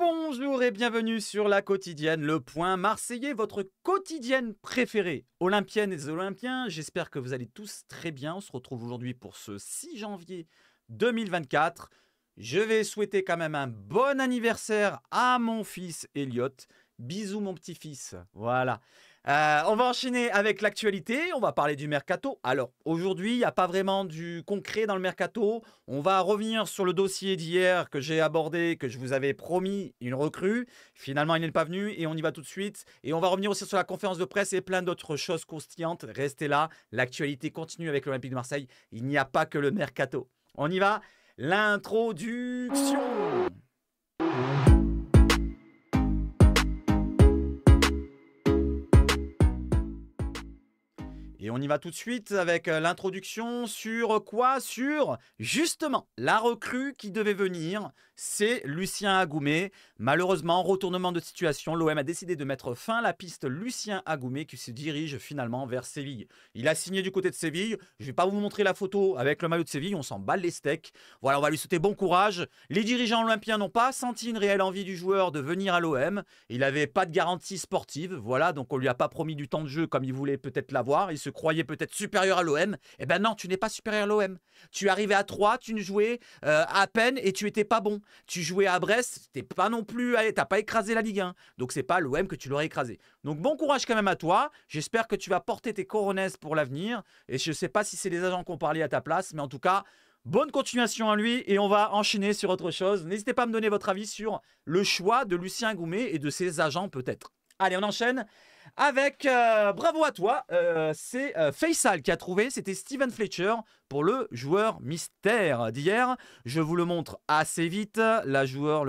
Bonjour et bienvenue sur La Quotidienne, le point marseillais, votre quotidienne préférée. Olympiennes et Olympiens, j'espère que vous allez tous très bien. On se retrouve aujourd'hui pour ce 6 janvier 2024. Je vais souhaiter quand même un bon anniversaire à mon fils Elliot. Bisous mon petit-fils, voilà. On va enchaîner avec l'actualité, on va parler du mercato. Alors aujourd'hui, il n'y a pas vraiment du concret dans le mercato. On va revenir sur le dossier d'hier que j'ai abordé, que je vous avais promis une recrue. Finalement, il n'est pas venu et on y va tout de suite. Et on va revenir aussi sur la conférence de presse et plein d'autres choses croustillantes. Restez là, l'actualité continue avec l'Olympique de Marseille. Il n'y a pas que le mercato. On y va, l'introduction. Et on y va tout de suite avec l'introduction sur quoi? Sur justement la recrue qui devait venir, c'est Lucien Agoumé. Malheureusement, retournement de situation, l'OM a décidé de mettre fin à la piste Lucien Agoumé qui se dirige finalement vers Séville. Il a signé du côté de Séville. Je ne vais pas vous montrer la photo avec le maillot de Séville, on s'en bat les steaks. Voilà, on va lui souhaiter bon courage. Les dirigeants olympiens n'ont pas senti une réelle envie du joueur de venir à l'OM. Il n'avait pas de garantie sportive, voilà, donc on lui a pas promis du temps de jeu comme il voulait peut-être l'avoir. Il se croyait peut-être supérieur à l'OM. Eh ben non, tu n'es pas supérieur à l'OM. Tu es arrivé à 3, tu ne jouais à peine et tu étais pas bon. Tu jouais à Brest, t'es pas non plus, t'as pas écrasé la Ligue 1. Donc c'est pas l'OM que tu l'aurais écrasé. Donc bon courage quand même à toi. J'espère que tu vas porter tes coronesses pour l'avenir. Et je sais pas si c'est les agents qui ont parlé à ta place, mais en tout cas, bonne continuation à lui et on va enchaîner sur autre chose. N'hésitez pas à me donner votre avis sur le choix de Lucien Agoumé et de ses agents peut-être. Allez, on enchaîne avec, bravo à toi, c'est Faisal qui a trouvé, c'était Steven Fletcher pour le joueur mystère d'hier. Je vous le montre assez vite, le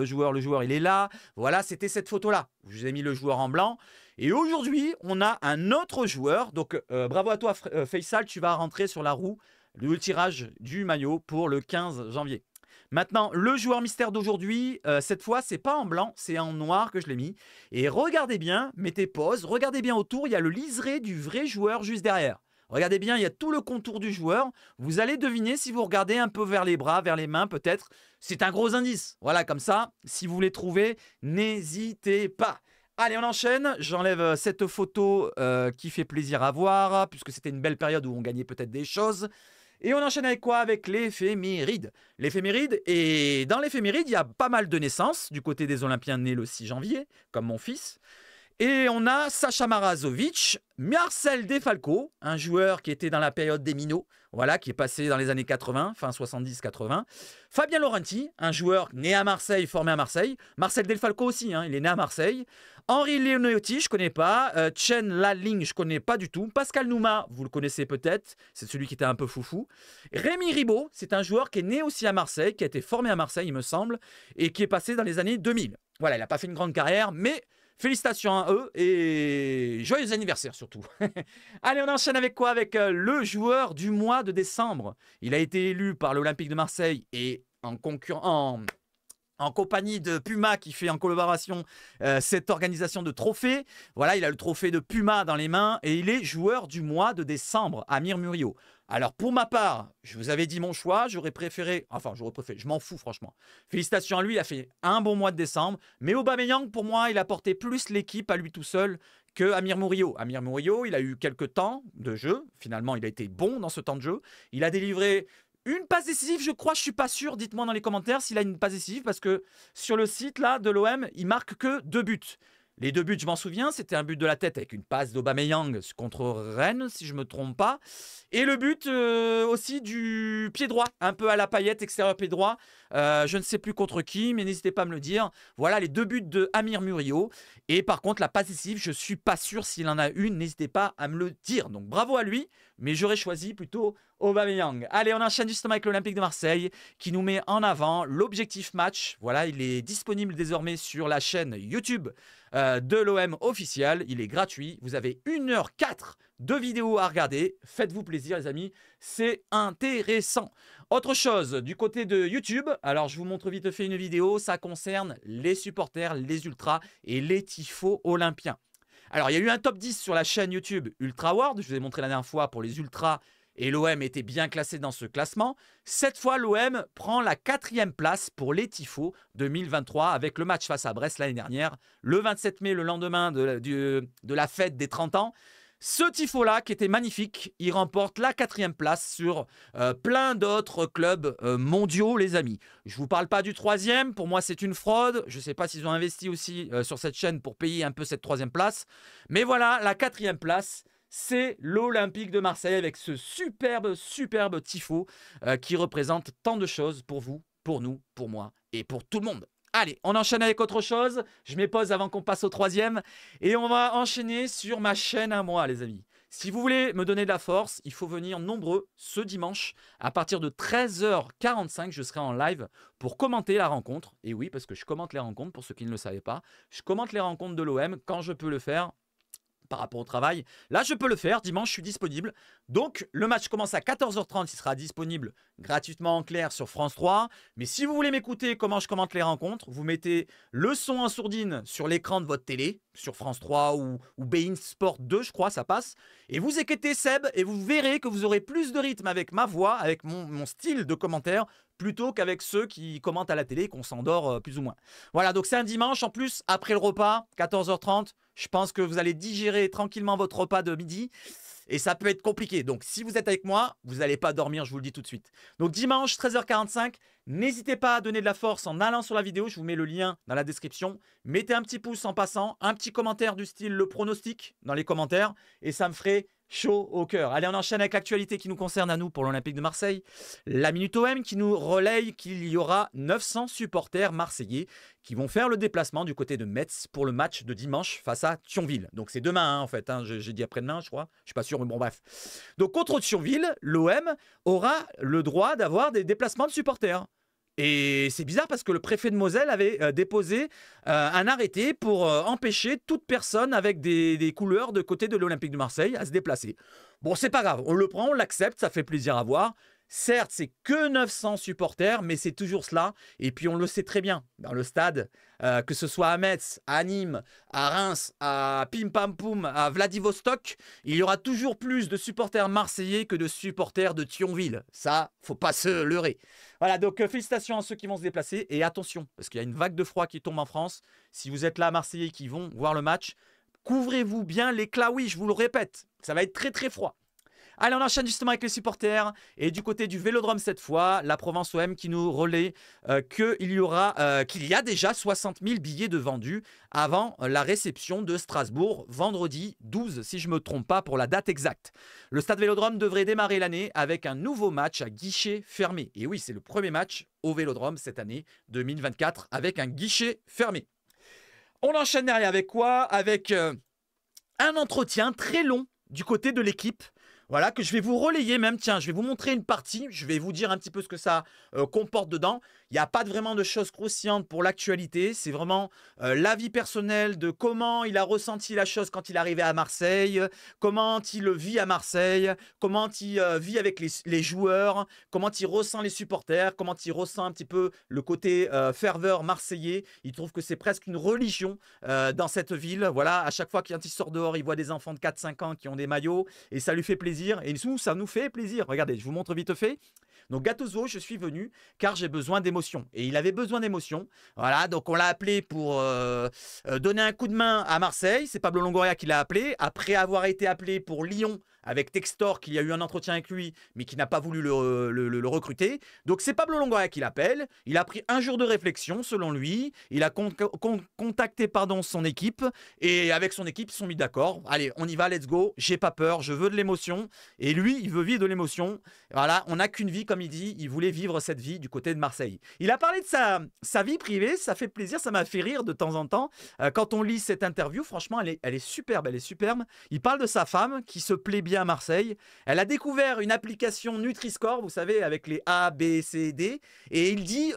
joueur, il est là. Voilà, c'était cette photo-là. Je vous ai mis le joueur en blanc. Et aujourd'hui, on a un autre joueur. Donc, bravo à toi Faisal, tu vas rentrer sur la roue, le tirage du maillot pour le 15 janvier. Maintenant, le joueur mystère d'aujourd'hui, cette fois, c'est pas en blanc, c'est en noir que je l'ai mis. Et regardez bien, mettez pause, regardez bien autour, il y a le liseré du vrai joueur juste derrière. Regardez bien, il y a tout le contour du joueur. Vous allez deviner si vous regardez un peu vers les bras, vers les mains peut-être. C'est un gros indice. Voilà, comme ça, si vous voulez trouver, n'hésitez pas. Allez, on enchaîne. J'enlève cette photo qui fait plaisir à voir, puisque c'était une belle période où on gagnait peut-être des choses. Et on enchaîne avec quoi? Avec l'éphéméride. L'éphéméride, et dans l'éphéméride, il y a pas mal de naissances du côté des Olympiens nés le 6 janvier, comme mon fils. Et on a Sacha Marazovic, Marcel Defalco, un joueur qui était dans la période des minots, voilà, qui est passé dans les années 80, fin 70-80. Fabien Laurenti, un joueur né à Marseille, formé à Marseille. Marcel Defalco aussi, hein, il est né à Marseille. Henri Leonetti, je ne connais pas. Chen Laling, je ne connais pas du tout. Pascal Nouma, vous le connaissez peut-être, c'est celui qui était un peu foufou. Rémi Ribot, c'est un joueur qui est né aussi à Marseille, qui a été formé à Marseille, il me semble, et qui est passé dans les années 2000. Voilà, il n'a pas fait une grande carrière, mais félicitations à eux et joyeux anniversaire surtout. Allez, on enchaîne avec quoi? Avec le joueur du mois de décembre. Il a été élu par l'Olympique de Marseille et en compagnie de Puma qui fait en collaboration cette organisation de trophées. Voilà, il a le trophée de Puma dans les mains et il est joueur du mois de décembre, Amir Muriot. Alors pour ma part, je vous avais dit mon choix, j'aurais préféré, je m'en fous franchement. Félicitations à lui, il a fait un bon mois de décembre, mais Aubameyang pour moi, il a porté plus l'équipe à lui tout seul que Amir Muriot. Amir Muriot, il a eu quelques temps de jeu, finalement il a été bon dans ce temps de jeu, il a délivré une passe décisive, je crois, je suis pas sûr. Dites-moi dans les commentaires s'il a une passe décisive parce que sur le site là de l'OM, il marque que 2 buts. Les 2 buts, je m'en souviens, c'était un but de la tête avec une passe d'Aubameyang contre Rennes, si je ne me trompe pas. Et le but aussi du pied droit, un peu à la paillette, extérieur pied droit. Je ne sais plus contre qui, mais n'hésitez pas à me le dire. Voilà les 2 buts de Amir Muriot. Et par contre, la passe décisive, je ne suis pas sûr s'il en a une. N'hésitez pas à me le dire. Donc bravo à lui, mais j'aurais choisi plutôt Aubameyang. Allez, on enchaîne justement avec l'Olympique de Marseille qui nous met en avant l'objectif match. Voilà, il est disponible désormais sur la chaîne YouTube de l'OM officiel. Il est gratuit. Vous avez 1h04 de vidéos à regarder. Faites-vous plaisir les amis, c'est intéressant. Autre chose, du côté de YouTube, alors je vous montre vite fait une vidéo, ça concerne les supporters, les ultras et les tifos olympiens. Alors il y a eu un top 10 sur la chaîne YouTube Ultra World, je vous ai montré la dernière fois pour les ultras et l'OM était bien classé dans ce classement. Cette fois, l'OM prend la 4e place pour les Tifos 2023 avec le match face à Brest l'année dernière, le 27 mai, le lendemain de la fête des 30 ans. Ce tifo-là, qui était magnifique, il remporte la 4e place sur plein d'autres clubs mondiaux, les amis. Je ne vous parle pas du 3e, pour moi c'est une fraude. Je ne sais pas s'ils ont investi aussi sur cette chaîne pour payer un peu cette 3e place. Mais voilà, la 4e place, c'est l'Olympique de Marseille avec ce superbe tifo qui représente tant de choses pour vous, pour nous, pour moi et pour tout le monde. Allez, on enchaîne avec autre chose. Je m'épose avant qu'on passe au 3e. Et on va enchaîner sur ma chaîne à moi, les amis. Si vous voulez me donner de la force, il faut venir nombreux ce dimanche. À partir de 13h45, je serai en live pour commenter la rencontre. Et oui, parce que je commente les rencontres, pour ceux qui ne le savaient pas. Je commente les rencontres de l'OM quand je peux le faire. Par rapport au travail. Là, je peux le faire. Dimanche, je suis disponible. Donc, le match commence à 14h30. Il sera disponible gratuitement en clair sur France 3. Mais si vous voulez m'écouter comment je commente les rencontres, vous mettez le son en sourdine sur l'écran de votre télé, sur France 3 ou beIN Sport 2, je crois, ça passe. Et vous écoutez Seb et vous verrez que vous aurez plus de rythme avec ma voix, avec mon style de commentaire, plutôt qu'avec ceux qui commentent à la télé et qu'on s'endort plus ou moins. Voilà, donc c'est un dimanche. En plus, après le repas, 14h30, je pense que vous allez digérer tranquillement votre repas de midi et ça peut être compliqué. Donc, si vous êtes avec moi, vous n'allez pas dormir, je vous le dis tout de suite. Donc, dimanche, 13h45, n'hésitez pas à donner de la force en allant sur la vidéo. Je vous mets le lien dans la description. Mettez un petit pouce en passant, un petit commentaire du style le pronostic dans les commentaires et ça me ferait chaud au cœur. Allez, on enchaîne avec l'actualité qui nous concerne à nous pour l'Olympique de Marseille. La Minute OM qui nous relaye qu'il y aura 900 supporters marseillais qui vont faire le déplacement du côté de Metz pour le match de dimanche face à Thionville. Donc c'est demain en fait, j'ai dit après-demain je crois, je suis pas sûr mais bon bref. Donc contre Thionville, l'OM aura le droit d'avoir des déplacements de supporters. Et c'est bizarre parce que le préfet de Moselle avait déposé un arrêté pour empêcher toute personne avec des couleurs de côté de l'Olympique de Marseille à se déplacer. Bon, c'est pas grave, on le prend, on l'accepte, ça fait plaisir à voir. Certes, c'est que 900 supporters, mais c'est toujours cela. Et puis, on le sait très bien, dans le stade, que ce soit à Metz, à Nîmes, à Reims, à Pim Pam Poum, à Vladivostok, il y aura toujours plus de supporters marseillais que de supporters de Thionville. Ça, faut pas se leurrer. Voilà, donc félicitations à ceux qui vont se déplacer. Et attention, parce qu'il y a une vague de froid qui tombe en France. Si vous êtes là, Marseillais, qui vont voir le match, couvrez-vous bien l'éclat. Oui, je vous le répète, ça va être très très froid. Allez, on enchaîne justement avec les supporters. Et du côté du Vélodrome cette fois, la Provence OM qui nous relaie qu'il y a déjà 60 000 billets de vendus avant la réception de Strasbourg, vendredi 12, si je ne me trompe pas pour la date exacte. Le stade Vélodrome devrait démarrer l'année avec un nouveau match à guichet fermé. Et oui, c'est le premier match au Vélodrome cette année 2024 avec un guichet fermé. On enchaîne derrière avec quoi? Avec un entretien très long du côté de l'équipe. Voilà, que je vais vous relayer même. Tiens, je vais vous montrer une partie. Je vais vous dire un petit peu ce que ça comporte dedans. Il n'y a pas vraiment de choses croustillantes pour l'actualité. C'est vraiment l'avis personnel de comment il a ressenti la chose quand il est arrivé à Marseille, comment il le vit à Marseille, comment il vit avec les joueurs, comment il ressent les supporters, comment il ressent un petit peu le côté ferveur marseillais. Il trouve que c'est presque une religion dans cette ville. Voilà, à chaque fois qu'il sort dehors, il voit des enfants de 4-5 ans qui ont des maillots et ça lui fait plaisir. Et nous, ça nous fait plaisir. Regardez, je vous montre vite fait. Donc Gattuso, je suis venu car j'ai besoin d'émotion. Et il avait besoin d'émotion. Voilà, donc on l'a appelé pour donner un coup de main à Marseille. C'est Pablo Longoria qui l'a appelé. Après avoir été appelé pour Lyon avec Textor, qui a eu un entretien avec lui, mais qui n'a pas voulu le recruter. Donc c'est Pablo Longoria qui l'appelle. Il a pris un jour de réflexion, selon lui. Il a contacté son équipe. Et avec son équipe, ils se sont mis d'accord. Allez, on y va, let's go. J'ai pas peur, je veux de l'émotion. Et lui, il veut vivre de l'émotion. Voilà, on n'a qu'une vie, comme il dit. Il voulait vivre cette vie du côté de Marseille. Il a parlé de sa vie privée. Ça fait plaisir, ça m'a fait rire de temps en temps. Quand on lit cette interview, franchement, elle est superbe. Elle est superbe. Il parle de sa femme qui se plaît bien à Marseille. Elle a découvert une application Nutri-Score, vous savez, avec les A, B, C, D. Et il dit,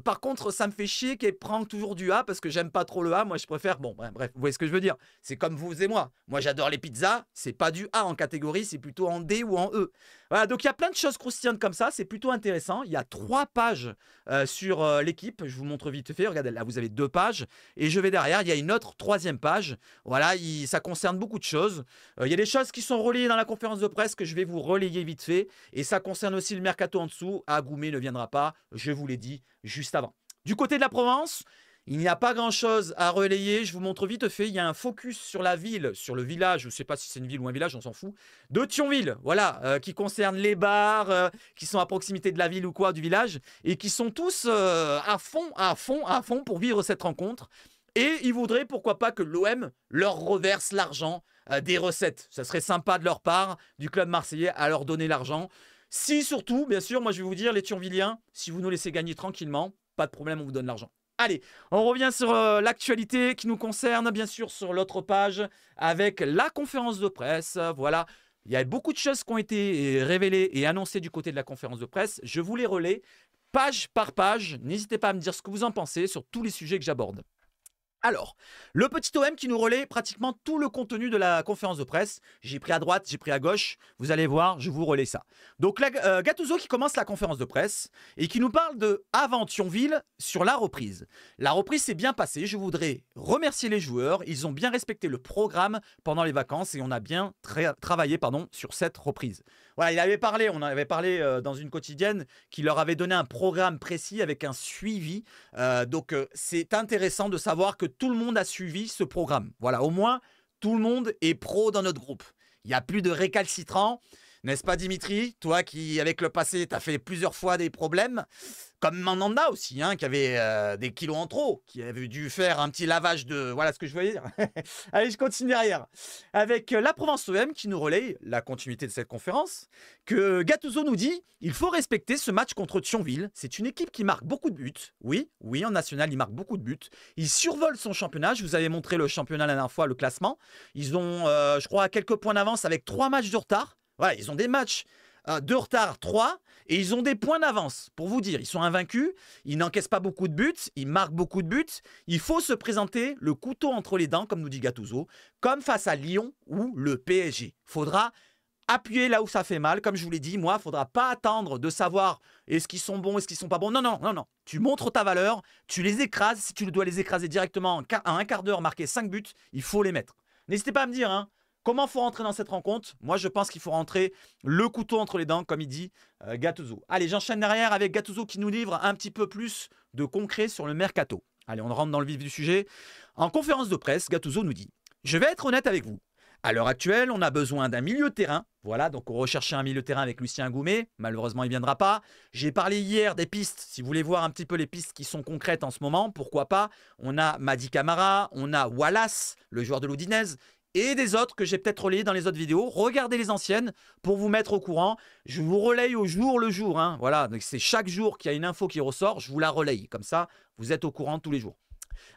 par contre, ça me fait chier qu'elle prend toujours du A parce que j'aime pas trop le A. Moi, je préfère... Bon, bref, vous voyez ce que je veux dire. C'est comme vous et moi. Moi, j'adore les pizzas. C'est pas du A en catégorie, c'est plutôt en D ou en E. Voilà, donc il y a plein de choses croustillantes comme ça. C'est plutôt intéressant. Il y a 3 pages sur l'équipe. Je vous montre vite fait. Regardez, là, vous avez 2 pages. Et je vais derrière. Il y a une autre 3e page. Voilà, ça concerne beaucoup de choses. Il y a des choses qui sont reliées dans la conférence de presse que je vais vous relayer vite fait. Et ça concerne aussi le mercato en dessous. Agoumé ne viendra pas, je vous l'ai dit juste avant. Du côté de la Provence, il n'y a pas grand-chose à relayer. Je vous montre vite fait. Il y a un focus sur la ville, sur le village. Je ne sais pas si c'est une ville ou un village, on s'en fout. De Thionville, voilà, qui concerne les bars, qui sont à proximité de la ville ou quoi, du village. Et qui sont tous à fond pour vivre cette rencontre. Et ils voudraient, pourquoi pas, que l'OM leur reverse l'argent des recettes. Ça serait sympa de leur part, du club marseillais, à leur donner l'argent. Si surtout, bien sûr, moi je vais vous dire, les Thionvilliens, si vous nous laissez gagner tranquillement, pas de problème, on vous donne l'argent. Allez, on revient sur l'actualité qui nous concerne, bien sûr, sur l'autre page, avec la conférence de presse. Voilà, il y a beaucoup de choses qui ont été révélées et annoncées du côté de la conférence de presse. Je vous les relais, page par page. N'hésitez pas à me dire ce que vous en pensez sur tous les sujets que j'aborde. Alors, le petit OM qui nous relaie pratiquement tout le contenu de la conférence de presse. J'ai pris à droite, j'ai pris à gauche. Vous allez voir, je vous relais ça. Donc, Gattuso qui commence la conférence de presse et qui nous parle de avant Thionville sur la reprise. La reprise s'est bien passée. Je voudrais remercier les joueurs. Ils ont bien respecté le programme pendant les vacances et on a bien travaillé sur cette reprise. Voilà, on en avait parlé dans une quotidienne qui leur avait donné un programme précis avec un suivi. Donc, c'est intéressant de savoir que tout le monde a suivi ce programme. Voilà, au moins, tout le monde est pro dans notre groupe. Il n'y a plus de récalcitrants. N'est-ce pas, Dimitri? Toi qui, avec le passé, t'as fait plusieurs fois des problèmes. Comme Mandanda aussi, hein, qui avait des kilos en trop, qui avait dû faire un petit lavage de... Voilà ce que je voulais dire. Allez, je continue derrière. Avec la Provence OM qui nous relaye la continuité de cette conférence, que Gattuso nous dit « Il faut respecter ce match contre Thionville. C'est une équipe qui marque beaucoup de buts. Oui, en national, il marque beaucoup de buts. Il survole son championnat. Je vous avais montré le championnat la dernière fois, le classement. Ils ont, je crois, quelques points d'avance avec 3 matchs de retard. Voilà, ils ont des matchs de retard 3 et ils ont des points d'avance. Pour vous dire, ils sont invaincus, ils n'encaissent pas beaucoup de buts, ils marquent beaucoup de buts. Il faut se présenter le couteau entre les dents, comme nous dit Gattuso, comme face à Lyon ou le PSG. Faudra appuyer là où ça fait mal. Comme je vous l'ai dit, moi, il ne faudra pas attendre de savoir est-ce qu'ils sont bons, est-ce qu'ils ne sont pas bons. Non. Tu montres ta valeur, tu les écrases. Si tu dois les écraser directement en un quart d'heure, marquer 5 buts, il faut les mettre. N'hésitez pas à me dire, hein. Comment faut rentrer dans cette rencontre? Moi, je pense qu'il faut rentrer le couteau entre les dents, comme il dit Gattuso. Allez, j'enchaîne derrière avec Gattuso qui nous livre un petit peu plus de concret sur le mercato. Allez, on rentre dans le vif du sujet. En conférence de presse, Gattuso nous dit « Je vais être honnête avec vous. À l'heure actuelle, on a besoin d'un milieu de terrain. Voilà, donc on recherchait un milieu de terrain avec Lucien Agoumé. Malheureusement, il ne viendra pas. J'ai parlé hier des pistes. Si vous voulez voir un petit peu les pistes qui sont concrètes en ce moment, pourquoi pas. On a Mady Camara, on a Wallace, le joueur de l'Udinese, et des autres que j'ai peut-être relayés dans les autres vidéos. Regardez les anciennes pour vous mettre au courant. Je vous relaye au jour le jour. Hein. Voilà, donc c'est chaque jour qu'il y a une info qui ressort, je vous la relaye. Comme ça, vous êtes au courant tous les jours.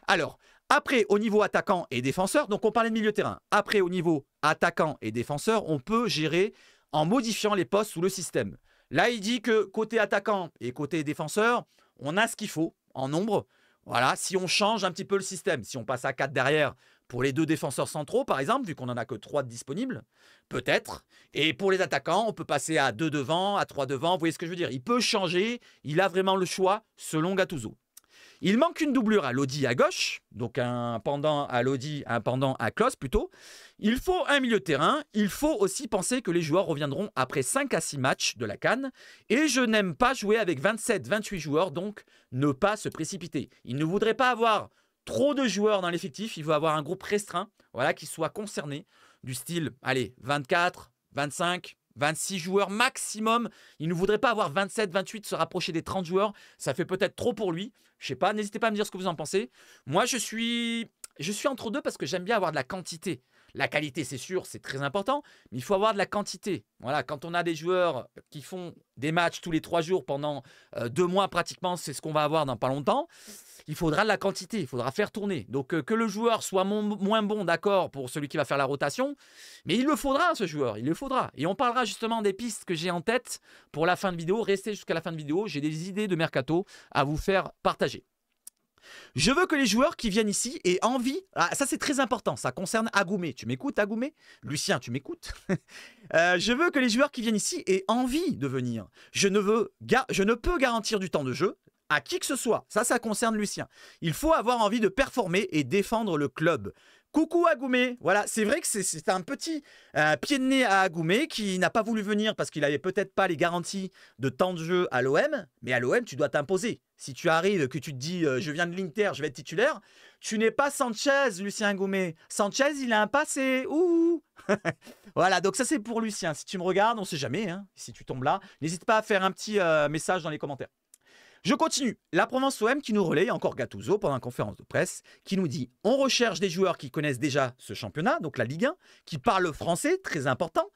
Alors, après, au niveau attaquant et défenseur, donc on parlait de milieu de terrain. Après, au niveau attaquant et défenseur, on peut gérer en modifiant les postes ou le système. Là, il dit que côté attaquant et côté défenseur, on a ce qu'il faut en nombre. Voilà, si on change un petit peu le système, si on passe à 4 derrière pour les 2 défenseurs centraux, par exemple, vu qu'on n'en a que 3 de disponibles, peut-être. Et pour les attaquants, on peut passer à 2 devant, à 3 devant. Vous voyez ce que je veux dire? Il peut changer, il a vraiment le choix selon Gattuso. Il manque une doublure à Lodi à gauche, donc un pendant à Lodi, un pendant à Klose plutôt. Il faut un milieu de terrain. Il faut aussi penser que les joueurs reviendront après 5 à 6 matchs de la CAN. Et je n'aime pas jouer avec 27-28 joueurs, donc ne pas se précipiter. Il ne voudrait pas avoir trop de joueurs dans l'effectif. Il veut avoir un groupe restreint, voilà, qui soit concerné, du style, allez, 24, 25... 26 joueurs maximum. Il ne voudrait pas avoir 27, 28, se rapprocher des 30 joueurs. Ça fait peut-être trop pour lui. Je sais pas, n'hésitez pas à me dire ce que vous en pensez. Moi, je suis entre deux parce que j'aime bien avoir de la quantité. La qualité, c'est sûr, c'est très important, mais il faut avoir de la quantité. Voilà, quand on a des joueurs qui font des matchs tous les 3 jours pendant 2 mois pratiquement, c'est ce qu'on va avoir dans pas longtemps. Il faudra de la quantité, il faudra faire tourner. Donc que le joueur soit moins bon, d'accord, pour celui qui va faire la rotation, mais il le faudra, ce joueur, il le faudra. Et on parlera justement des pistes que j'ai en tête pour la fin de vidéo. Restez jusqu'à la fin de vidéo, j'ai des idées de mercato à vous faire partager. Je veux que les joueurs qui viennent ici aient envie, ah, ça c'est très important, ça concerne Agoumé. Tu m'écoutes, Agoumé? Lucien, tu m'écoutes? Je veux que les joueurs qui viennent ici aient envie de venir. Je ne peux garantir du temps de jeu. à qui que ce soit. Ça concerne Lucien. Il faut avoir envie de performer et défendre le club. Coucou Agoumé, voilà, c'est vrai que c'est un petit pied de nez à Agoumé qui n'a pas voulu venir parce qu'il avait peut-être pas les garanties de temps de jeu à l'OM, mais à l'OM, tu dois t'imposer. Si tu arrives, que tu te dis je viens de l'Inter, je vais être titulaire, tu n'es pas Sanchez, Lucien Agoumé. Sanchez, il a un passé. Ouh. Voilà, donc ça c'est pour Lucien. Si tu me regardes, on sait jamais, hein, si tu tombes là, n'hésite pas à faire un petit message dans les commentaires. Je continue. La Provence OM qui nous relaye, encore Gattuso pendant la conférence de presse, qui nous dit on recherche des joueurs qui connaissent déjà ce championnat, donc la Ligue 1, qui parlent français, très important.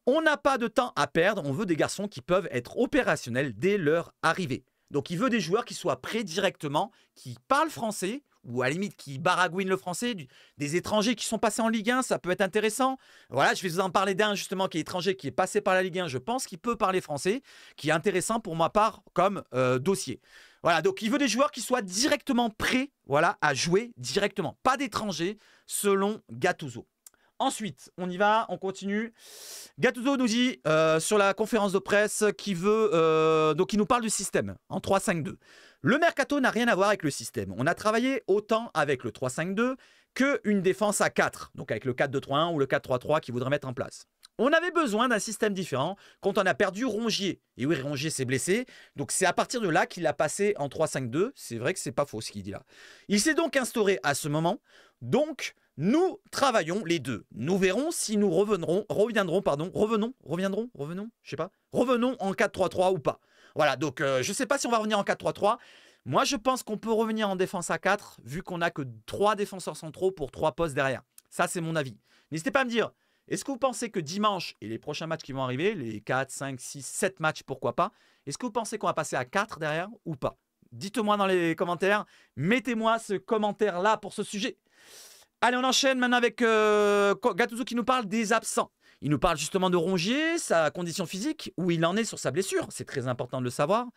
On n'a pas de temps à perdre, on veut des garçons qui peuvent être opérationnels dès leur arrivée. Donc il veut des joueurs qui soient prêts directement, qui parlent français, ou à la limite qui baragouinent le français, des étrangers qui sont passés en Ligue 1, ça peut être intéressant. Voilà, je vais vous en parler d'un justement qui est étranger, qui est passé par la Ligue 1, je pense qu'il peut parler français, qui est intéressant pour ma part comme dossier. Voilà, donc il veut des joueurs qui soient directement prêts, voilà, à jouer directement, pas d'étrangers, selon Gattuso. Ensuite, on y va, on continue. Gattuso nous dit sur la conférence de presse qu'il veut, donc il nous parle du système en 3-5-2. Le mercato n'a rien à voir avec le système. On a travaillé autant avec le 3-5-2 qu'une défense à 4, donc avec le 4-2-3-1 ou le 4-3-3 qu'il voudrait mettre en place. On avait besoin d'un système différent quand on a perdu Rongier. Et oui, Rongier s'est blessé. Donc c'est à partir de là qu'il a passé en 3-5-2. C'est vrai que c'est pas faux ce qu'il dit là. Il s'est donc instauré à ce moment. Donc nous travaillons les deux. Nous verrons si nous revenons en 4-3-3 ou pas. Voilà, donc je ne sais pas si on va revenir en 4-3-3. Moi, je pense qu'on peut revenir en défense à 4 vu qu'on n'a que 3 défenseurs centraux pour 3 postes derrière. Ça, c'est mon avis. N'hésitez pas à me dire, est-ce que vous pensez que dimanche et les prochains matchs qui vont arriver, les 4, 5, 6, 7 matchs, pourquoi pas, est-ce que vous pensez qu'on va passer à 4 derrière ou pas? Dites-moi dans les commentaires. Mettez-moi ce commentaire-là pour ce sujet. Allez, on enchaîne maintenant avec Gattuso qui nous parle des absents. Il nous parle justement de Rongier, sa condition physique, où il en est sur sa blessure. C'est très important de le savoir.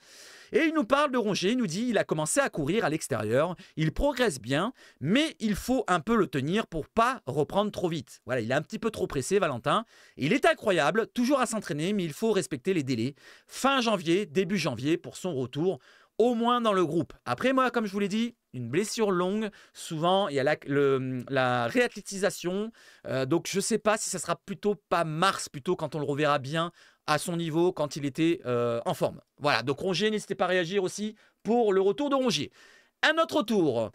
Et il nous parle de Rongier, il nous dit il a commencé à courir à l'extérieur, il progresse bien, mais il faut un peu le tenir pour pas reprendre trop vite. Voilà, il est un petit peu trop pressé, Valentin. Il est incroyable, toujours à s'entraîner, mais il faut respecter les délais. Fin janvier, début janvier pour son retour, au moins dans le groupe. Après, moi, comme je vous l'ai dit, une blessure longue, souvent, il y a la réathlétisation. Donc, je ne sais pas si ça sera plutôt pas mars, plutôt quand on le reverra bien à son niveau, quand il était en forme. Voilà, donc Rongier, n'hésitez pas à réagir aussi pour le retour de Rongier. Un autre tour.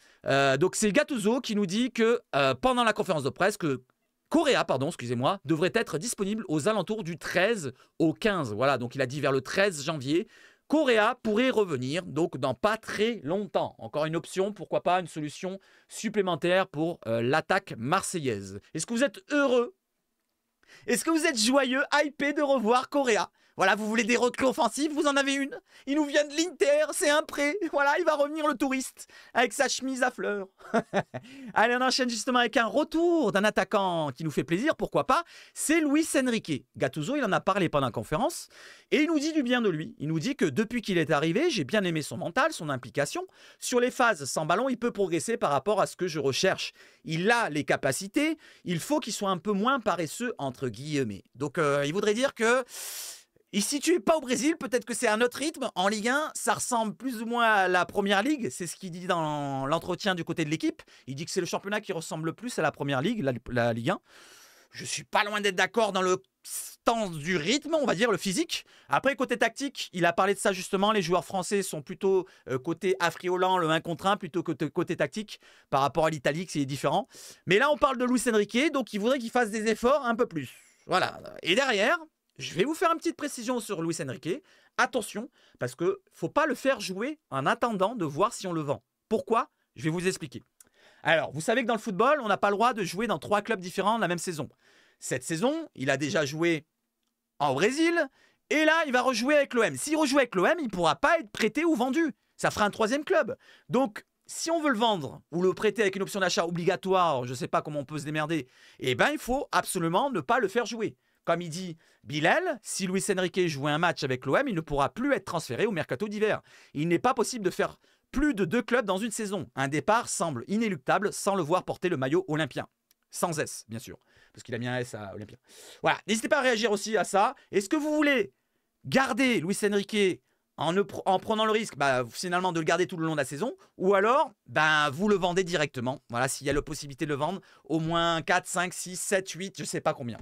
Donc, c'est Gattuso qui nous dit que pendant la conférence de presse, que Correa, excusez-moi, devrait être disponible aux alentours du 13 au 15. Voilà, donc il a dit vers le 13 janvier. Correa pourrait revenir, donc dans pas très longtemps. Encore une option, pourquoi pas une solution supplémentaire pour l'attaque marseillaise. Est-ce que vous êtes heureux? Est-ce que vous êtes joyeux, hypé de revoir Correa? Voilà, vous voulez des recrues offensives, vous en avez une. Il nous vient de l'Inter, c'est un prêt. Voilà, il va revenir le touriste avec sa chemise à fleurs. Allez, on enchaîne justement avec un retour d'un attaquant qui nous fait plaisir, pourquoi pas. C'est Luis Enrique. Gattuso, il en a parlé pendant la conférence et il nous dit du bien de lui. Il nous dit que depuis qu'il est arrivé, j'ai bien aimé son mental, son implication. Sur les phases sans ballon, il peut progresser par rapport à ce que je recherche. Il a les capacités, il faut qu'il soit un peu moins paresseux, entre guillemets. Donc, il voudrait dire que ici, tu n'es pas au Brésil, peut-être que c'est un autre rythme. En Ligue 1, ça ressemble plus ou moins à la Première Ligue. C'est ce qu'il dit dans l'entretien du côté de l'équipe. Il dit que c'est le championnat qui ressemble le plus à la Première Ligue, la Ligue 1. Je suis pas loin d'être d'accord dans le sens du rythme, on va dire, le physique. Après, côté tactique, il a parlé de ça justement. Les joueurs français sont plutôt côté affriolant, le 1 contre 1, plutôt que côté tactique. Par rapport à l'Italie, c'est différent. Mais là, on parle de Luis Enrique, donc il voudrait qu'il fasse des efforts un peu plus. Voilà. Et derrière, je vais vous faire une petite précision sur Luis Enrique. Attention, parce qu'il ne faut pas le faire jouer en attendant de voir si on le vend. Pourquoi? Je vais vous expliquer. Alors, vous savez que dans le football, on n'a pas le droit de jouer dans 3 clubs différents la même saison. Cette saison, il a déjà joué au Brésil et là, il va rejouer avec l'OM. S'il rejoue avec l'OM, il ne pourra pas être prêté ou vendu. Ça fera un 3e club. Donc, si on veut le vendre ou le prêter avec une option d'achat obligatoire, je ne sais pas comment on peut se démerder, eh ben, il faut absolument ne pas le faire jouer. Comme il dit Bilal, si Luis Enrique jouait un match avec l'OM, il ne pourra plus être transféré au mercato d'hiver. Il n'est pas possible de faire plus de 2 clubs dans une saison. Un départ semble inéluctable sans le voir porter le maillot olympien. Sans S, bien sûr, parce qu'il a mis un S à Olympia. Voilà, n'hésitez pas à réagir aussi à ça. Est-ce que vous voulez garder Luis Enrique en prenant le risque finalement de le garder tout le long de la saison, ou alors vous le vendez directement. Voilà, s'il y a la possibilité de le vendre, au moins 4, 5, 6, 7, 8, je ne sais pas combien.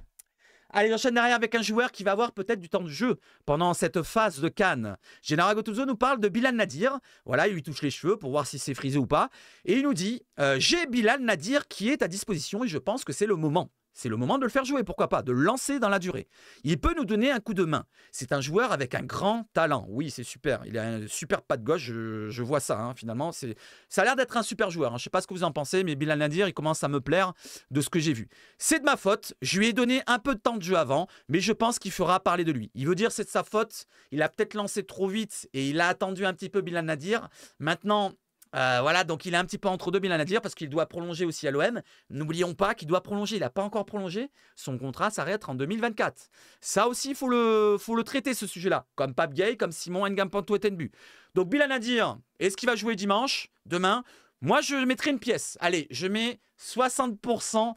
Allez, j'enchaîne derrière avec un joueur qui va avoir peut-être du temps de jeu pendant cette phase de CAN. Gennaro Gattuso nous parle de Bilal Nadir. Voilà, il lui touche les cheveux pour voir si c'est frisé ou pas. Et il nous dit j'ai Bilal Nadir qui est à disposition et je pense que c'est le moment. C'est le moment de le faire jouer, pourquoi pas, de le lancer dans la durée. Il peut nous donner un coup de main. C'est un joueur avec un grand talent. Oui, c'est super. Il a un super pas de gauche, je vois ça, hein, finalement. Ça a l'air d'être un super joueur. Hein. Je ne sais pas ce que vous en pensez, mais Bilal Nadir, il commence à me plaire de ce que j'ai vu. C'est de ma faute. Je lui ai donné un peu de temps de jeu avant, mais je pense qu'il fera parler de lui. Il veut dire c'est de sa faute. Il a peut-être lancé trop vite et il a attendu un petit peu Bilal Nadir. Maintenant... voilà, donc il est un petit peu entre deux, Bilal Nadir, parce qu'il doit prolonger aussi à l'OM. N'oublions pas qu'il doit prolonger, il n'a pas encore prolongé. Son contrat s'arrête en 2024. Ça aussi, il faut le traiter, ce sujet-là. Comme Pape Gueye, comme Simon Ngampanto et Tenbu. Donc Bilal Nadir, est-ce qu'il va jouer dimanche, demain? Moi, je mettrai une pièce. Allez, je mets 60%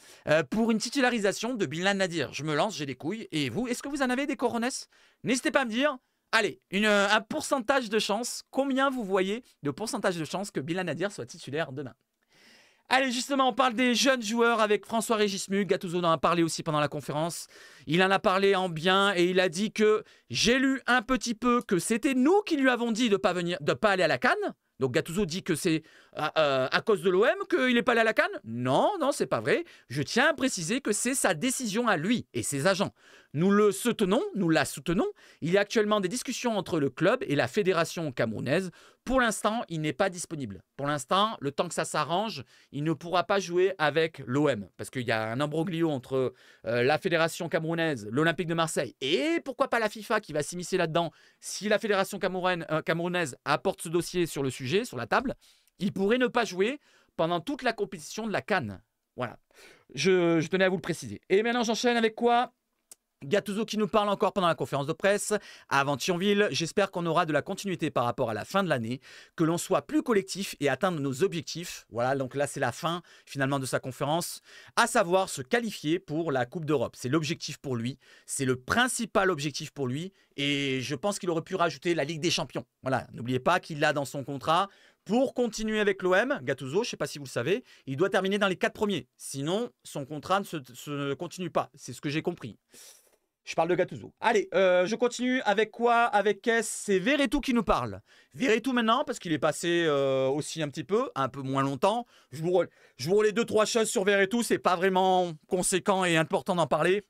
pour une titularisation de Bilal Nadir. Je me lance, j'ai des couilles. Et vous, est-ce que vous en avez des coronets? N'hésitez pas à me dire. Allez, un pourcentage de chance. Combien vous voyez de pourcentage de chance que Bilal Nadir soit titulaire demain? Allez, justement, on parle des jeunes joueurs avec François-Régis Mugue. Gattuso en a parlé aussi pendant la conférence. Il en a parlé en bien et il a dit que j'ai lu un petit peu que c'était nous qui lui avons dit de ne pas aller à la CAN. Donc Gattuso dit que c'est à cause de l'OM qu'il n'est pas allé à la CAN. Non, non, c'est pas vrai. Je tiens à préciser que c'est sa décision à lui et ses agents. Nous la soutenons. Il y a actuellement des discussions entre le club et la fédération camerounaise. Pour l'instant, il n'est pas disponible. Pour l'instant, le temps que ça s'arrange, il ne pourra pas jouer avec l'OM. Parce qu'il y a un imbroglio entre la fédération camerounaise, l'Olympique de Marseille et pourquoi pas la FIFA qui va s'immiscer là-dedans. Si la fédération camerounaise apporte ce dossier sur le sujet, sur la table, il pourrait ne pas jouer pendant toute la compétition de la CAN. Voilà. Je tenais à vous le préciser. Et maintenant, j'enchaîne avec quoi ? Gattuso qui nous parle encore pendant la conférence de presse avant Thionville. J'espère qu'on aura de la continuité par rapport à la fin de l'année, que l'on soit plus collectif et atteindre nos objectifs. Voilà, donc là c'est la fin finalement de sa conférence, à savoir se qualifier pour la Coupe d'Europe. C'est l'objectif pour lui, c'est le principal objectif pour lui et je pense qu'il aurait pu rajouter la Ligue des Champions. Voilà, n'oubliez pas qu'il l'a dans son contrat. Pour continuer avec l'OM, Gattuso, je ne sais pas si vous le savez, il doit terminer dans les 4 premiers. Sinon, son contrat ne continue pas. C'est ce que j'ai compris. Je parle de Gattuso. Allez, je continue avec quoi? Avec c'est Verretou qui nous parle. Verretou maintenant, parce qu'il est passé aussi un peu moins longtemps. Je vous relais 2-3 choses sur Verretou, c'est pas vraiment conséquent et important d'en parler.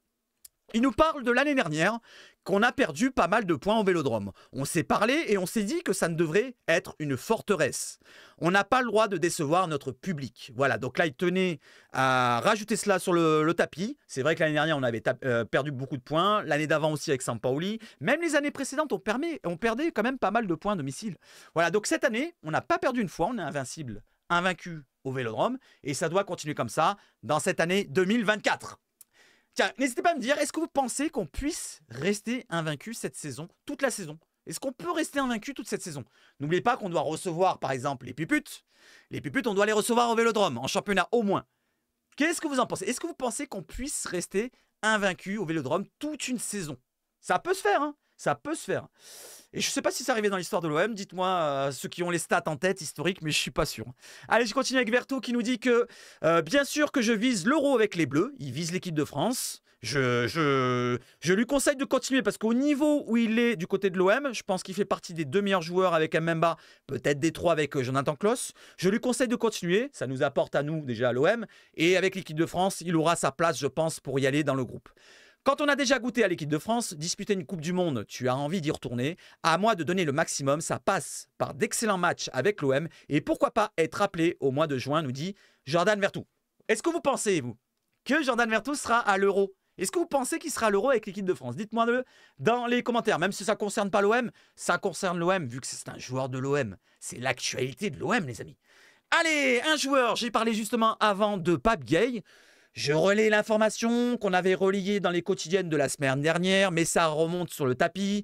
Il nous parle de l'année dernière, qu'on a perdu pas mal de points au Vélodrome. On s'est parlé et on s'est dit que ça ne devrait être une forteresse. On n'a pas le droit de décevoir notre public. Voilà, donc là, il tenait à rajouter cela sur le tapis. C'est vrai que l'année dernière, on avait perdu beaucoup de points. L'année d'avant aussi avec Sampaoli. Même les années précédentes, on perdait quand même pas mal de points à domicile. Voilà, donc cette année, on n'a pas perdu une fois. On est invincible, invaincu au Vélodrome. Et ça doit continuer comme ça dans cette année 2024. Tiens, n'hésitez pas à me dire, est-ce que vous pensez qu'on puisse rester invaincu cette saison, toute la saison? Est-ce qu'on peut rester invaincu toute cette saison? N'oubliez pas qu'on doit recevoir, par exemple, les Puputes. Les Puputes, on doit les recevoir au Vélodrome, en championnat au moins. Qu'est-ce que vous en pensez? Est-ce que vous pensez qu'on puisse rester invaincu au Vélodrome toute une saison? Ça peut se faire, hein? Ça peut se faire. Et je ne sais pas si c'est arrivé dans l'histoire de l'OM. Dites-moi ceux qui ont les stats en tête, historiques, mais je ne suis pas sûr. Allez, je continue avec Verretou qui nous dit que bien sûr que je vise l'Euro avec les Bleus. Il vise l'équipe de France. Je lui conseille de continuer parce qu'au niveau où il est du côté de l'OM, je pense qu'il fait partie des 2 meilleurs joueurs avec Mbemba, peut-être des 3 avec Jonathan Klaus. Je lui conseille de continuer. Ça nous apporte à nous déjà à l'OM. Et avec l'équipe de France, il aura sa place, je pense, pour y aller dans le groupe. Quand on a déjà goûté à l'équipe de France, disputer une Coupe du Monde, tu as envie d'y retourner. À moi de donner le maximum, ça passe par d'excellents matchs avec l'OM. Et pourquoi pas être appelé au mois de juin, nous dit Jordan Verretou. Est-ce que vous pensez, vous, que Jordan Verretou sera à l'Euro? Est-ce que vous pensez qu'il sera à l'Euro avec l'équipe de France? Dites-moi-le dans les commentaires. Même si ça ne concerne pas l'OM, ça concerne l'OM, vu que c'est un joueur de l'OM. C'est l'actualité de l'OM, les amis. Allez, un joueur. J'ai parlé justement avant de Pape Gueye. Je relais l'information qu'on avait relayée dans les quotidiennes de la semaine dernière, mais ça remonte sur le tapis.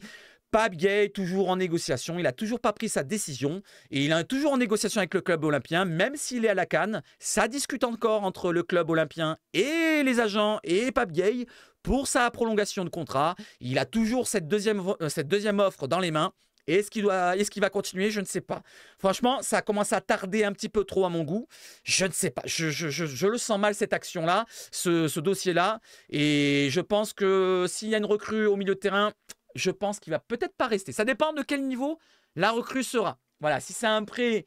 Pape Gueye, toujours en négociation. Il n'a toujours pas pris sa décision. Et il est toujours en négociation avec le club olympien, même s'il est à la CAN. Ça discute encore entre le club olympien et les agents et Pape Gueye pour sa prolongation de contrat. Il a toujours cette deuxième offre dans les mains. Est-ce qu'il va continuer? Je ne sais pas. Franchement, ça commence à tarder un petit peu trop à mon goût. Je ne sais pas. Je le sens mal, cette action-là, ce dossier-là. Et je pense que s'il y a une recrue au milieu de terrain, je pense qu'il va peut-être pas rester. Ça dépend de quel niveau la recrue sera. Voilà, si c'est un prêt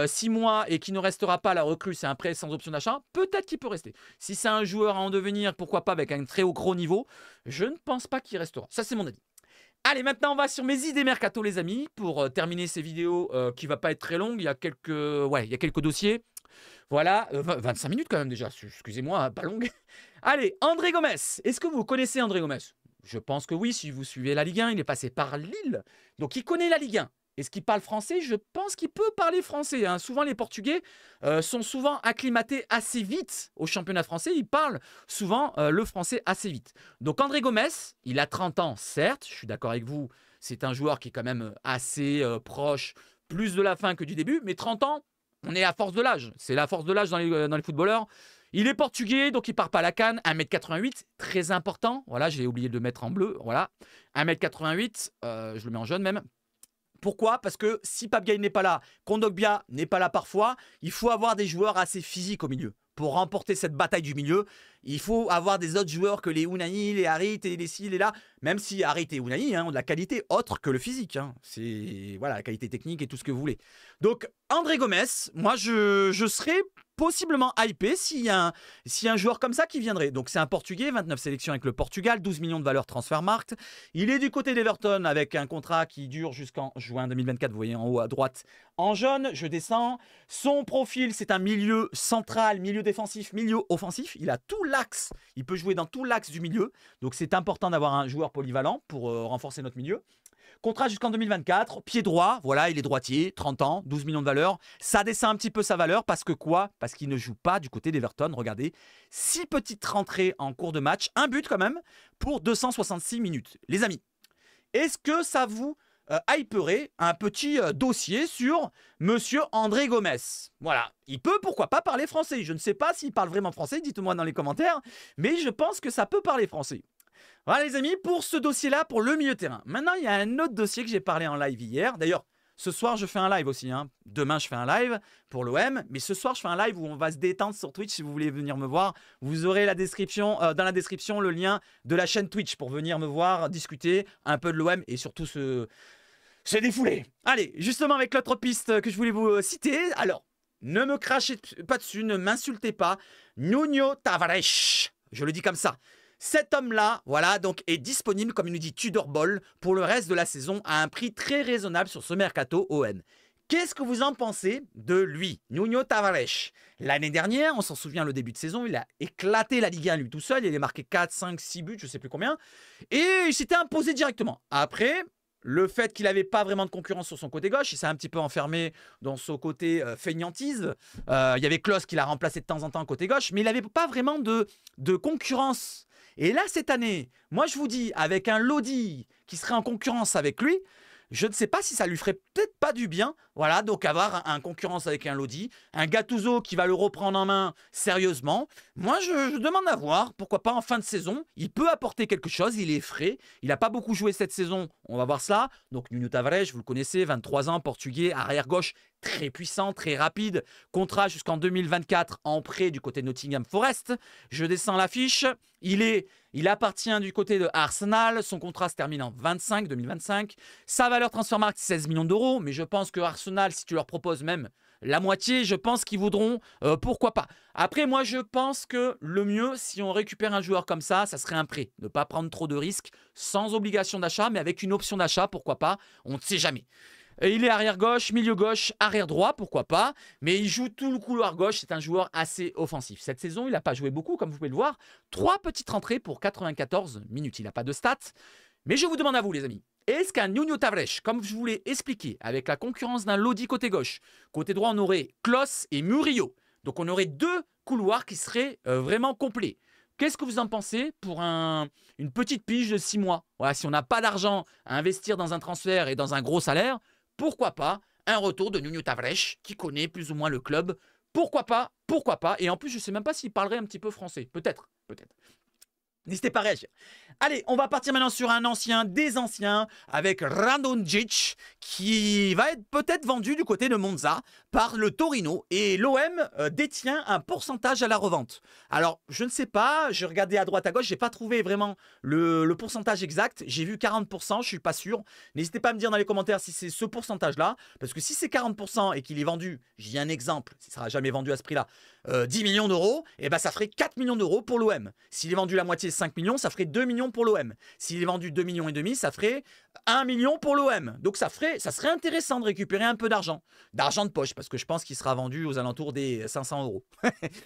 6 mois et qui ne restera pas, la recrue, c'est un prêt sans option d'achat, peut-être qu'il peut rester. Si c'est un joueur à en devenir, pourquoi pas avec un très haut gros niveau, je ne pense pas qu'il restera. Ça, c'est mon avis. Allez, maintenant, on va sur mes idées mercato, les amis, pour terminer ces vidéos qui ne va pas être très longue. Il y a quelques dossiers. Voilà, 25 minutes quand même déjà, excusez-moi, pas longue. Allez, André Gomes. Est-ce que vous connaissez André Gomes? Je pense que oui, si vous suivez la Ligue 1, il est passé par Lille. Donc, il connaît la Ligue 1. Est-ce qu'il parle français? Je pense qu'il peut parler français, hein. Souvent, les Portugais sont souvent acclimatés assez vite au championnat français. Ils parlent souvent le français assez vite. Donc, André Gomes, il a 30 ans, certes. Je suis d'accord avec vous. C'est un joueur qui est quand même assez proche, plus de la fin que du début. Mais 30 ans, on est à force de l'âge. C'est la force de l'âge dans les footballeurs. Il est portugais, donc il ne part pas à la CAN. 1m88, très important. Voilà, j'ai oublié de le mettre en bleu. Voilà, 1m88, je le mets en jaune même. Pourquoi? Parce que si Pape Gueye n'est pas là, Kondogbia n'est pas là parfois, il faut avoir des joueurs assez physiques au milieu. Pour remporter cette bataille du milieu, il faut avoir des autres joueurs que les Unai, les Harit et les ci, les là. Même si Harit et Unai ont de la qualité autre que le physique. C'est voilà, la qualité technique et tout ce que vous voulez. Donc, André Gomes, moi, je serais possiblement hypé s'il y a un joueur comme ça qui viendrait. Donc, c'est un Portugais, 29 sélections avec le Portugal, 12 millions de valeur Transfermarkt. Il est du côté d'Everton avec un contrat qui dure jusqu'en juin 2024. Vous voyez en haut à droite en jaune. Je descends. Son profil, c'est un milieu central, milieu défensif, milieu offensif. Il a tout l'axe. Il peut jouer dans tout l'axe du milieu. Donc, c'est important d'avoir un joueur polyvalent pour renforcer notre milieu. Contrat jusqu'en 2024, pied droit, voilà, il est droitier, 30 ans, 12 millions de valeur. Ça descend un petit peu sa valeur parce que quoi? Parce qu'il ne joue pas du côté d'Everton. Regardez, 6 petites rentrées en cours de match, un but quand même pour 266 minutes. Les amis, est-ce que ça vous hyperait un petit dossier sur Monsieur André Gomes? Voilà, il peut pourquoi pas parler français. Je ne sais pas s'il parle vraiment français, dites-moi dans les commentaires, mais je pense que ça peut parler français. Voilà les amis, pour ce dossier-là, pour le milieu de terrain. Maintenant, il y a un autre dossier que j'ai parlé en live hier. D'ailleurs, ce soir, je fais un live aussi. Demain, je fais un live pour l'OM. Mais ce soir, je fais un live où on va se détendre sur Twitch. Si vous voulez venir me voir, vous aurez dans la description le lien de la chaîne Twitch pour venir me voir, discuter un peu de l'OM et surtout se défouler. Allez, justement avec l'autre piste que je voulais vous citer. Alors, ne me crachez pas dessus, ne m'insultez pas. Nuno Tavares, je le dis comme ça. Cet homme-là, voilà, donc est disponible, comme il nous dit Tudor Ball, pour le reste de la saison à un prix très raisonnable sur ce mercato OM. Qu'est-ce que vous en pensez de lui, Nuno Tavares? L'année dernière, on s'en souvient, le début de saison, il a éclaté la Ligue 1 lui tout seul. Il a marqué 4, 5, 6 buts, je ne sais plus combien. Et il s'était imposé directement. Après, le fait qu'il n'avait pas vraiment de concurrence sur son côté gauche, il s'est un petit peu enfermé dans son côté feignantise. Il y avait Klose qui l'a remplacé de temps en temps côté gauche, mais il n'avait pas vraiment de concurrence. Et là, cette année, moi je vous dis, avec un Lodi qui serait en concurrence avec lui, je ne sais pas si ça lui ferait peut-être pas du bien. Voilà, donc avoir un concurrence avec un Lodi, un Gattuso qui va le reprendre en main sérieusement. Moi, je demande à voir. Pourquoi pas en fin de saison, il peut apporter quelque chose. Il est frais. Il n'a pas beaucoup joué cette saison. On va voir cela. Donc, Nuno Tavares, vous le connaissez, 23 ans, portugais, arrière-gauche, très puissant, très rapide. Contrat jusqu'en 2024 en prêt du côté de Nottingham Forest. Je descends l'affiche. Il appartient du côté de Arsenal. Son contrat se termine en 2025. Sa valeur Transfermarkt, 16 millions d'euros. Mais je pense que Arsenal, si tu leur proposes même la moitié, je pense qu'ils voudront, pourquoi pas. Après, moi, je pense que le mieux, si on récupère un joueur comme ça serait un prêt. Ne pas prendre trop de risques, sans obligation d'achat, mais avec une option d'achat, pourquoi pas. On ne sait jamais. Il est arrière gauche, milieu gauche, arrière droit, pourquoi pas. Mais il joue tout le couloir gauche. C'est un joueur assez offensif. Cette saison, il n'a pas joué beaucoup, comme vous pouvez le voir. 3 petites rentrées pour 94 minutes. Il n'a pas de stats. Mais je vous demande à vous, les amis. Est-ce qu'un Nuno Tavares, comme je vous l'ai expliqué, avec la concurrence d'un Lodi côté gauche, côté droit, on aurait Klose et Murillo. Donc, on aurait 2 couloirs qui seraient vraiment complets. Qu'est-ce que vous en pensez pour une petite pige de 6 mois? Voilà, si on n'a pas d'argent à investir dans un transfert et dans un gros salaire, pourquoi pas un retour de Nuno Tavares qui connaît plus ou moins le club? Pourquoi pas? Pourquoi pas? Et en plus, je ne sais même pas s'il parlerait un petit peu français. Peut-être, peut-être. N'hésitez pas à réagir. Allez, on va partir maintenant sur un ancien des anciens avec Radonjic qui va être peut-être vendu du côté de Monza par le Torino et l'OM détient un pourcentage à la revente. Alors, je ne sais pas, j'ai regardé à droite à gauche, j'ai pas trouvé vraiment le pourcentage exact. J'ai vu 40%, je suis pas sûr. N'hésitez pas à me dire dans les commentaires si c'est ce pourcentage-là, parce que si c'est 40% et qu'il est vendu, j'ai un exemple, il sera jamais vendu à ce prix-là, 10 millions d'euros, et ben ça ferait 4 millions d'euros pour l'OM. S'il est vendu la moitié 5 millions, ça ferait 2 millions pour l'OM. S'il est vendu 2 millions et demi, ça ferait 1 million pour l'OM. Donc ça serait intéressant de récupérer un peu d'argent. D'argent de poche, parce que je pense qu'il sera vendu aux alentours des 500 euros.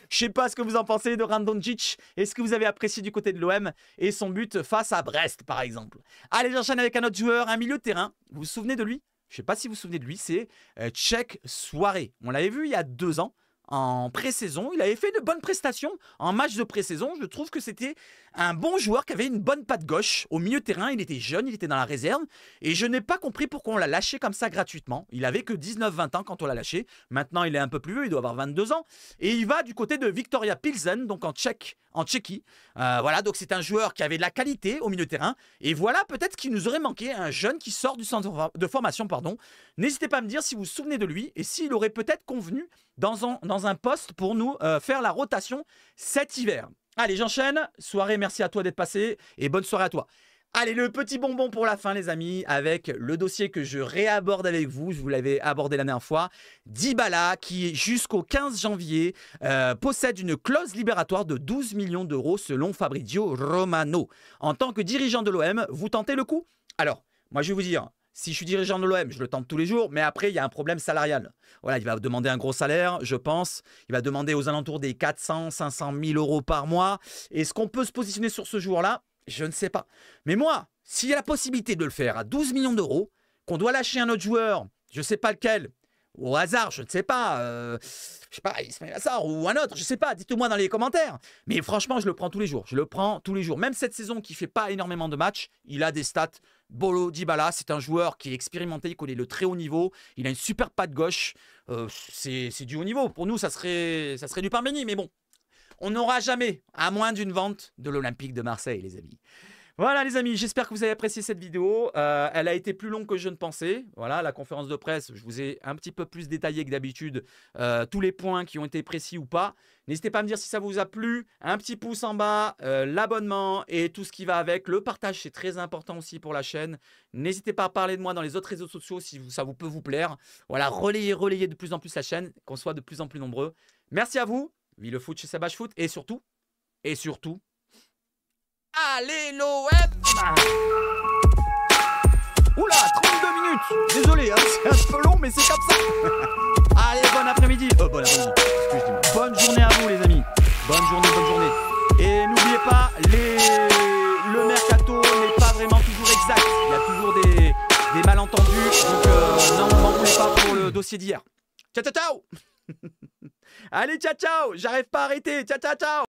Je sais pas ce que vous en pensez de Radonjic. Est-ce que vous avez apprécié du côté de l'OM et son but face à Brest, par exemple? Allez, j'enchaîne avec un autre joueur, un milieu de terrain. Vous vous souvenez de lui? Je sais pas si vous vous souvenez de lui, c'est Tchèque Soirée. On l'avait vu il y a 2 ans. En pré-saison, il avait fait de bonnes prestations en match de pré-saison. Je trouve que c'était un bon joueur qui avait une bonne patte gauche au milieu de terrain. Il était jeune, il était dans la réserve et je n'ai pas compris pourquoi on l'a lâché comme ça gratuitement. Il avait que 19-20 ans quand on l'a lâché. Maintenant, il est un peu plus vieux, il doit avoir 22 ans et il va du côté de Viktoria Pilsen, donc en Tchéquie. Voilà, donc c'est un joueur qui avait de la qualité au milieu de terrain et voilà peut-être qu'il nous aurait manqué un jeune qui sort du centre de formation, pardon. N'hésitez pas à me dire si vous vous souvenez de lui et s'il aurait peut-être convenu dans un poste pour nous faire la rotation cet hiver. Allez, j'enchaîne. Soirée, merci à toi d'être passé et bonne soirée à toi. Allez, le petit bonbon pour la fin, les amis, avec le dossier que je réaborde avec vous. Je vous l'avais abordé la dernière fois. Dybala, qui jusqu'au 15 janvier possède une clause libératoire de 12 millions d'euros selon Fabrizio Romano. En tant que dirigeant de l'OM, vous tentez le coup? Alors, moi je vais vous dire, si je suis dirigeant de l'OM, je le tente tous les jours, mais après, il y a un problème salarial. Voilà, il va demander un gros salaire, je pense. Il va demander aux alentours des 400, 500 000 euros par mois. Est-ce qu'on peut se positionner sur ce joueur-là? Je ne sais pas. Mais moi, s'il y a la possibilité de le faire à 12 millions d'euros, qu'on doit lâcher un autre joueur, je ne sais pas lequel, au hasard, je ne sais pas, Ismaël Assar ou un autre, je ne sais pas, dites-moi dans les commentaires. Mais franchement, je le prends tous les jours. Je le prends tous les jours. Même cette saison qui ne fait pas énormément de matchs, il a des stats. Bolo Dybala, c'est un joueur qui est expérimenté, il connaît le très haut niveau, il a une super patte gauche, c'est du haut niveau. Pour nous, ça serait du pain béni, mais bon, on n'aura jamais, à moins d'une vente de l'Olympique de Marseille, les amis. Voilà les amis, j'espère que vous avez apprécié cette vidéo. Elle a été plus longue que je ne pensais. Voilà, la conférence de presse, je vous ai un petit peu plus détaillé que d'habitude tous les points qui ont été précis ou pas. N'hésitez pas à me dire si ça vous a plu. Un petit pouce en bas, l'abonnement et tout ce qui va avec. Le partage, c'est très important aussi pour la chaîne. N'hésitez pas à parler de moi dans les autres réseaux sociaux si ça peut vous plaire. Voilà, relayez de plus en plus la chaîne, qu'on soit de plus en plus nombreux. Merci à vous. Vive le foot chez Sabache Foot. Et surtout, allez l'OM! Oula, 32 minutes! Désolé, hein, c'est un peu long, mais c'est comme ça! Allez, bon après-midi! Bonne journée à vous, les amis! Bonne journée! Et n'oubliez pas, le mercato n'est pas vraiment toujours exact. Il y a toujours des malentendus. Donc, non, m'en voulez pas pour le dossier d'hier. Ciao! Allez, ciao! J'arrive pas à arrêter! Ciao!